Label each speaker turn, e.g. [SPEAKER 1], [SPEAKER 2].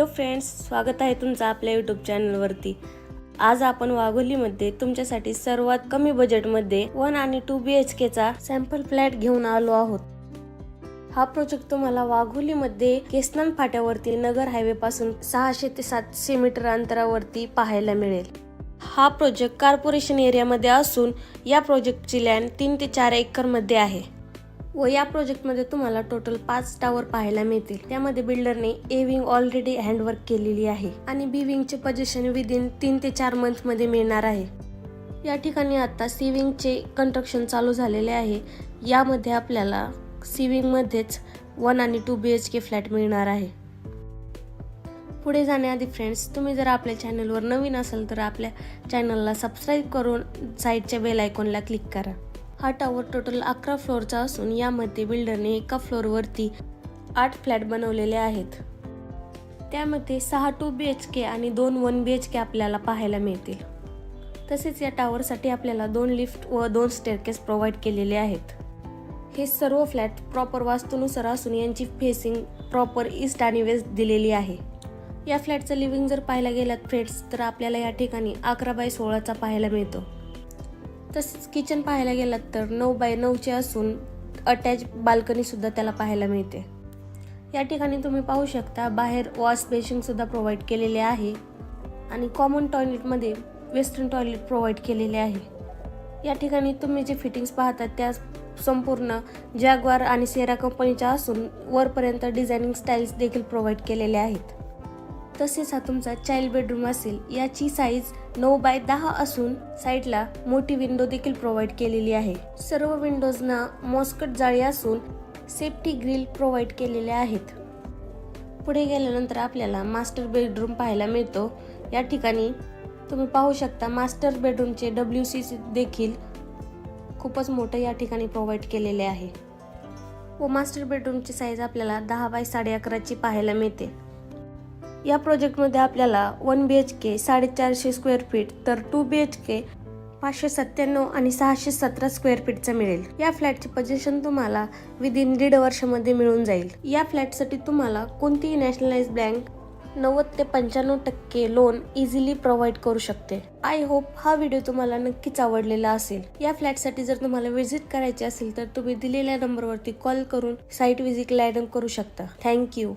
[SPEAKER 1] Hello friends, स्वागत आहे तुमचं आपल्या यूट्यूब चॅनलवरती। आज आपण वाघोलीमध्ये तुमच्यासाठी सर्वात कमी बजेटमध्ये 1 आणि 2 BHK चा सॅम्पल फ्लॅट घेऊन आलो आहोत। हा प्रोजेक्ट तुम्हाला वाघोलीमध्ये केसनन फाट्यावरती नगर हायवे पासून 600 ते 700 मीटर अंतरावरती पाहायला मिळेल। हा प्रोजेक्ट कॉर्पोरेशन एरियामध्ये असून या प्रोजेक्टची लँड 3 ते 4 एकर मध्ये आहे व या प्रोजेक्ट मध्ये तुम्हाला टोटल 5 टावर पाहायला मिळतील। त्यामध्ये बिल्डरने ए विंग ऑलरेडी हँडवर्क केलेली आहे आणि बी विंग चे पोझिशन विदिन 3 ते 4 मंथ मध्ये मिळणार आहे। या ठिकाणी आता सी विंग चे कंस्ट्रक्शन चालू झालेले आहे। यामध्ये आपल्याला सी विंग मध्येच 1 आणि 2 BHK फ्लॅट मिळणार आहे। पुढे जाण्याआधी फ्रेंड्स, तुम्ही जर आपल्या चॅनलवर नवीन असाल तर आपल्या चॅनलला सबस्क्राइब करून साइडच्या बेल आयकॉनला क्लिक करा। हा टावर टोटल 11 फ्लोअरचा असून यामध्ये बिल्डरने एका फ्लोअरवरती 8 फ्लॅट बनवलेले आहेत। त्यामध्ये 6 2 BHK आणि 2 1 BHK आपल्याला पाहायला मिळतील। तसेच या टावरसाठी आपल्याला 2 लिफ्ट व 2 स्टेअरकेस प्रोव्हाइड केलेले आहेत। हे सर्व फ्लॅट प्रॉपर वास्तुनुसार असून यांची फेसिंग प्रॉपर ईस्ट आणि वेस्ट दिलेली आहे। या फ्लॅटचं लिव्हिंग जर पाहायला गेलात फ्रेंड्स तर आपल्याला या ठिकाणी 11x16 पाहायला मिळतो। तसेच किचन पाहायला गेलात तर 9x9 चे असून अटॅच बाल्कनी सुद्धा त्याला पाहायला मिळते। या ठिकाणी तुम्ही पाहू शकता बाहेर वॉश बेसिन सुद्धा प्रोव्हाइड केलेले आहे आणि कॉमन टॉयलेट मध्ये वेस्टर्न टॉयलेट प्रोव्हाइड केलेले आहे। या ठिकाणी तुम्ही जे फिटिंग्स पाहतात त्या संपूर्ण जॅग्वार आणि सेरा कंपनीच्या असून वरपर्यंत डिझायनिंग स्टाईल्स देखील प्रोव्हाइड केलेले आहेत। तसेच हा तुमचा चाइल्ड बेडरूम असेल। याची साईज 9x10 असून साइडला मोठी विंडो देखील प्रोव्हाइड केलेली आहे। सर्व विंडोजना मॉस्किटो जाळी असून सेफ्टी ग्रिल प्रोव्हाइड केलेले आहेत। पुढे गेल्यानंतर आपल्याला मास्टर बेडरूम पाहायला मिळतो। या ठिकाणी तुम्ही पाहू शकता मास्टर बेडरूमचे WC देखील खूपच मोठे या ठिकाणी प्रोव्हाइड केलेले आहे व मास्टर बेडरूमची साईज आपल्याला 10x11.5 ची पाहायला मिळते। या प्रोजेक्टमध्ये आपल्याला 1 BHK 450 स्क्वेअर फीट तर 2 BHK 597 आणि 617 स्क्वेअर फीटचा मिळेल। या फ्लॅटची पोझिशन तुम्हाला विदिन 1.5 वर्षामध्ये मिळून जाईल। या फ्लॅटसाठी तुम्हाला कोणतीही नॅशनलाइज बँक 90 ते 95% लोन इझिली प्रोव्हाइड करू शकते। आय होप हा व्हिडिओ तुम्हाला नक्कीच आवडलेला असेल। या फ्लॅटसाठी जर तुम्हाला व्हिजिट करायची असेल तर तुम्ही दिलेल्या नंबरवरती कॉल करून साइट व्हिजिट लॅडन करू शकता। थँक्यू।